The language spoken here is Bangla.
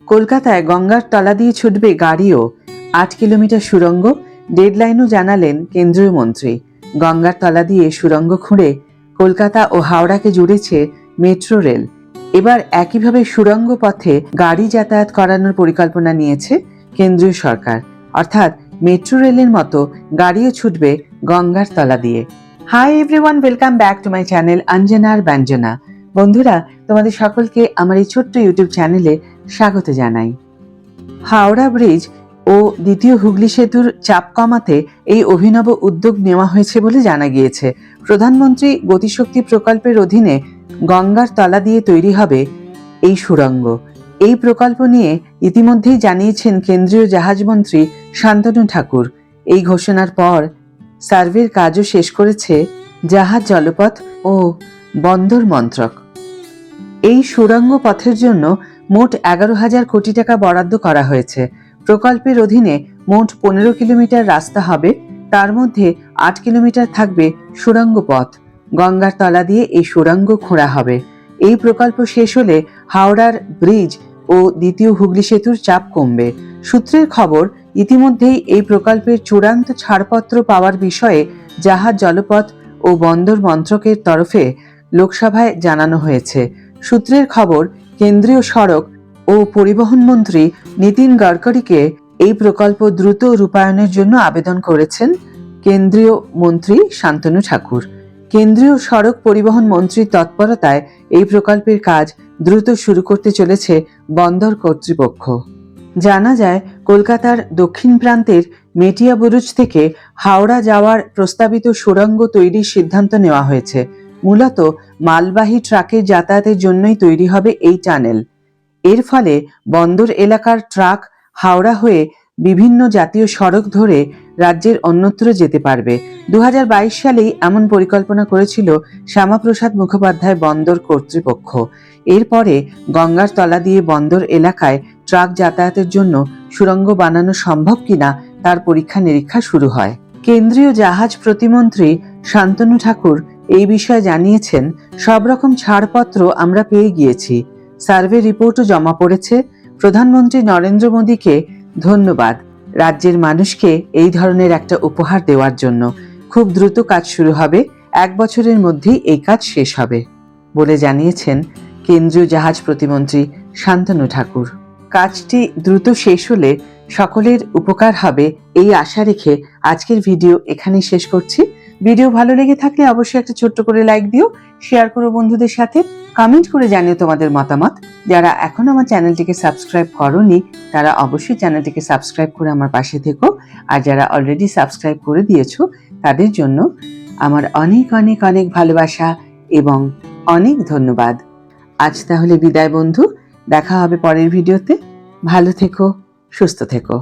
কলকাতায় গঙ্গার তলা দিয়ে ছুটবে গাড়িও, 8 কিলোমিটার সুড়ঙ্গ, ডেডলাইনও জানালেন কেন্দ্রীয় মন্ত্রী। গঙ্গার তলা দিয়ে সুড়ঙ্গ খুঁড়ে কলকাতা ও হাওড়াকে জুড়েছে মেট্রো রেল। এবার একইভাবে সুড়ঙ্গ পথে গাড়ি যাতায়াত করানোর পরিকল্পনা নিয়েছে কেন্দ্রীয় সরকার, অর্থাৎ মেট্রো রেলের মতো গাড়িও ছুটবে গঙ্গার তলা দিয়ে। Hi everyone, welcome back to my channel অঞ্জনার ব্যঞ্জনা। বন্ধুরা, তোমাদের সকলকে আমার এই ছোট্ট ইউটিউব চ্যানেলে স্বাগত জানাই। হাওড়া ব্রিজ ও দ্বিতীয় হুগলি সেতুর চাপ কমাতে এই অভিনব উদ্যোগ নেওয়া হয়েছে বলে জানা গিয়েছে। প্রধানমন্ত্রী গতিশক্তি প্রকল্পের অধীনে গঙ্গার তলা দিয়ে তৈরি হবে এই সুড়ঙ্গ। এই প্রকল্প নিয়ে ইতিমধ্যেই জানিয়েছেন কেন্দ্রীয় জাহাজমন্ত্রী শান্তনু ঠাকুর। এই ঘোষণার পর সার্ভের কাজও শেষ করেছে জাহাজ, জলপথ ও বন্দর মন্ত্রক। এই সুড়ঙ্গ পথের জন্য মোট 11,000 কোটি টাকা বরাদ্দ করা হয়েছে। প্রকল্পের অধীনে মোট 15 কিলোমিটার রাস্তা হবে, তার মধ্যে 8 কিলোমিটার থাকবে সুড়ঙ্গ পথ। গঙ্গার তলা দিয়ে এই সুড়ঙ্গ খোঁড়া হবে। এই প্রকল্প শেষ হলে হাওড়ার ব্রিজ ও দ্বিতীয় হুগলি সেতুর চাপ কমবে। সূত্রের খবর, ইতিমধ্যেই এই প্রকল্পের চূড়ান্ত ছাড়পত্র পাওয়ার বিষয়ে জাহাজ, জলপথ ও বন্দর মন্ত্রকের তরফে লোকসভায় জানানো হয়েছে। সূত্রের খবর, কেন্দ্রীয় সড়ক ও পরিবহন মন্ত্রী নীতিন গডকরিকে এই প্রকল্প দ্রুত রূপায়ণের জন্য আবেদন করেছেন কেন্দ্রীয় মন্ত্রী শান্তনু ঠাকুর। কেন্দ্রীয় সড়ক পরিবহন মন্ত্রীর তৎপরতায় এই প্রকল্পের কাজ দ্রুত শুরু করতে চলেছে বন্দর কর্তৃপক্ষ। জানা যায়, কলকাতার দক্ষিণ প্রান্তের মেটিয়া বুরুজ থেকে হাওড়া যাওয়ার প্রস্তাবিত সুড়ঙ্গ তৈরির সিদ্ধান্ত নেওয়া হয়েছে। মূলত মালবাহী ট্রাকের যাতায়াতের জন্যই তৈরি হবে এই টানেল। এর ফলে বন্দর এলাকার ট্রাক হাওড়া হয়ে বিভিন্ন জাতীয় সড়ক ধরে রাজ্যের অন্যত্র যেতে পারবে। 2022 সালেই এমন পরিকল্পনা করেছিল শ্যামাপ্রসাদ মুখোপাধ্যায় বন্দর কর্তৃপক্ষ। এরপরে গঙ্গার তলা দিয়ে বন্দর এলাকায় ট্রাক যাতায়াতের জন্য সুড়ঙ্গ বানানো সম্ভব কিনা তার পরীক্ষা নিরীক্ষা শুরু হয়। কেন্দ্রীয় জাহাজ প্রতিমন্ত্রী শান্তনু ঠাকুর এই বিষয়ে জানিয়েছেন, সব রকম ছাড়পত্র আমরা পেয়ে গিয়েছি, সার্ভে রিপোর্টও জমা পড়েছে। প্রধানমন্ত্রী নরেন্দ্র মোদীকে ধন্যবাদ রাজ্যের মানুষকে এই ধরনের একটা উপহার দেওয়ার জন্য। খুব দ্রুত কাজ শুরু হবে, 1 বছরের মধ্যেই এই কাজ শেষ হবে বলে জানিয়েছেন কেন্দ্রীয় জাহাজ প্রতিমন্ত্রী শান্তনু ঠাকুর। কাজটি দ্রুত শেষ হলে সকলের উপকার হবে এই আশা রেখে আজকের ভিডিও এখানেই শেষ করছি। ভিডিও ভালো লেগে থাকলে অবশ্যই একটা ছোট্ট করে লাইক দিও, শেয়ার করো বন্ধুদের সাথে, কমেন্ট করে জানিও তোমাদের মতামত। যারা এখন আমার চ্যানেলটিকে সাবস্ক্রাইব করোনি তারা অবশ্যই চ্যানেলটিকে সাবস্ক্রাইব করে আমার পাশে থেকো, আর যারা অলরেডি সাবস্ক্রাইব করে দিয়েছো তাদের জন্য আমার অনেক অনেক অনেক ভালোবাসা এবং অনেক ধন্যবাদ। আজ তাহলে বিদায় বন্ধু, দেখা হবে পরের ভিডিওতে। ভালো থেকো, সুস্থ থেকো।